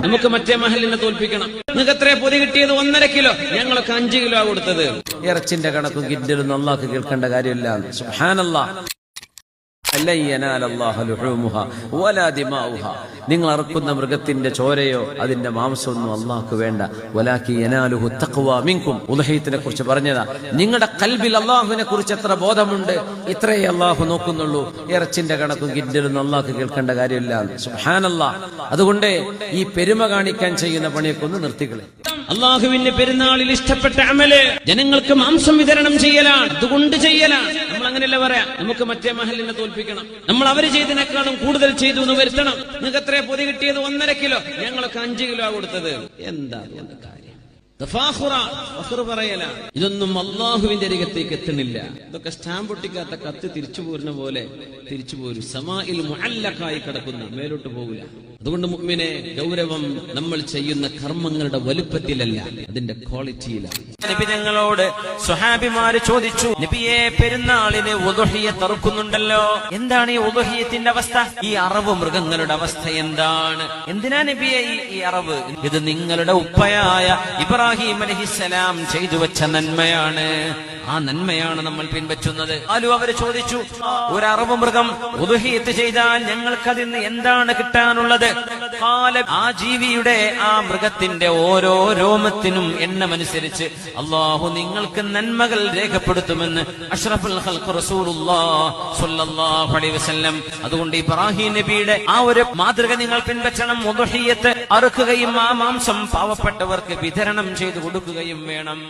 നമുക്ക് മറ്റേ മഹലിനെ തോൽപ്പിക്കണം. നിങ്ങൾക്ക് എത്ര പൊതി കിട്ടിയത്? 1.5 കിലോ. ഞങ്ങളൊക്കെ 5 കിലോ കൊടുത്തത്. ഇറച്ചിന്റെ കണക്കും കിൻഡലൊന്നും അള്ളാഹ്ക്ക് കേൾക്കേണ്ട കാര്യമില്ല. സുബ്ഹാനല്ലാഹ്. നിങ്ങൾ അറുക്കുന്ന മൃഗത്തിന്റെ ചോരയോ അതിന്റെ മാംസമൊന്നും അള്ളാഹ്ക്ക് വേണ്ട. വലാകി യനാലുഹു തഖ്വ മിൻകും. ഉദ്ഹിയത്തിനെ കുറിച്ച് പറഞ്ഞതാ. നിങ്ങളുടെ ഖൽബിൽ അള്ളാഹുവിനെ കുറിച്ച് എത്ര ബോധമുണ്ട്, ഇത്രയേ അള്ളാഹു നോക്കുന്നുള്ളൂ. ഇറച്ചിന്റെ കണക്കും കിൻഡലൊന്നും അള്ളാഹ്ക്ക് കേൾക്കേണ്ട കാര്യമില്ല. സുബ്ഹാനല്ലാഹ്. അതുകൊണ്ട് ഈ പെരുമ കാണിക്കാൻ ചെയ്യുന്ന പണിയൊക്കെ ഒന്ന് നിർത്തിക്കളെ. അള്ളാഹുവിന്റെ പെരുന്നാളിൽ ഇഷ്ടപ്പെട്ട അമല് ജനങ്ങൾക്ക് മാംസം വിതരണം ചെയ്യലാണ്. അതുകൊണ്ട് ചെയ്യലാണ്. നമ്മൾ അങ്ങനെയല്ല പറയാം, നമുക്ക് മറ്റേ മഹലിനെ തോൽപ്പിക്കണം, നമ്മൾ അവര് ചെയ്തതിനേക്കാളും കൂടുതൽ ചെയ്തു എന്ന് വരുത്തണം. നിങ്ങൾക്ക് എത്ര പൊതി കിട്ടിയത്? 1.5 കിലോ. ഞങ്ങളൊക്കെ 5 കിലോ കൊടുത്തത്. എന്താ കാര്യം? പറയല. ഇതൊന്നും അള്ളാഹുവിന്റെ അരികത്തേക്ക് എത്തണില്ല. ഇതൊക്കെ സ്റ്റാമ്പ് ഒട്ടിക്കാത്ത കത്ത് തിരിച്ചു പോരുന്ന പോലെ തിരിച്ചു പോരും. സമാഇൽ മുഅല്ലഖായി കിടക്കുന്ന, മേലോട്ട് പോകില്ല. അതുകൊണ്ട് മുഅ്മിനെ, ഗൗരവം നമ്മൾ ചെയ്യുന്ന കർമ്മങ്ങളുടെ വലുപ്പത്തിലല്ല, അതിന്റെ ക്വാളിറ്റിയിലാണ്. നബി ഞങ്ങളോട് സ്വഹാബിമാര് ചോദിച്ചു, നബിയെ പെരുന്നാളിന് ഉദ്ഹിയ്യത്ത് അറുക്കുന്നുണ്ടല്ലോ, എന്താണ് ഈ ഉദ്ഹിയ്യത്തിന്റെ അവസ്ഥ? ഈ അറവ് മൃഗങ്ങളുടെ അവസ്ഥ എന്താണ്? എന്തിനാ നബിയെ ഈ അറവ്? ഇത് നിങ്ങളുടെ ഉപ്പയായ ഇബ്രാഹിം അലൈഹിസ്സലാം ചെയ്തു വെച്ച നന്മയാണ്. ആ നന്മയാണ് നമ്മൾ പിൻപറ്റുന്നത്. അവര് ചോദിച്ചു, ഒരു അറവ് മൃഗം ഉദ്ഹിയ്യത്ത് ചെയ്താൽ ഞങ്ങൾക്കതിന് എന്താണ് കിട്ടാനുള്ളത്? ആ ജീവിയുടെ, ആ മൃഗത്തിന്റെ ഓരോ രോമത്തിനും എണ്ണമനുസരിച്ച് അള്ളാഹു നിങ്ങൾക്ക് നന്മകൾ രേഖപ്പെടുത്തുമെന്ന് അഷ്റഫുൽ ഖൽഖ് റസൂലുള്ളാഹി സ്വല്ലല്ലാഹു അലൈഹി വസല്ലം. അതുകൊണ്ട് ഇബ്രാഹിം നബിയുടെ ആ ഒരു മാതൃക നിങ്ങൾ പിൻപറ്റണം. ഉദ്ഹിയ്യത്ത് അറുക്കുകയും ആ മാംസം പാവപ്പെട്ടവർക്ക് വിതരണം ചെയ്തു കൊടുക്കുകയും വേണം.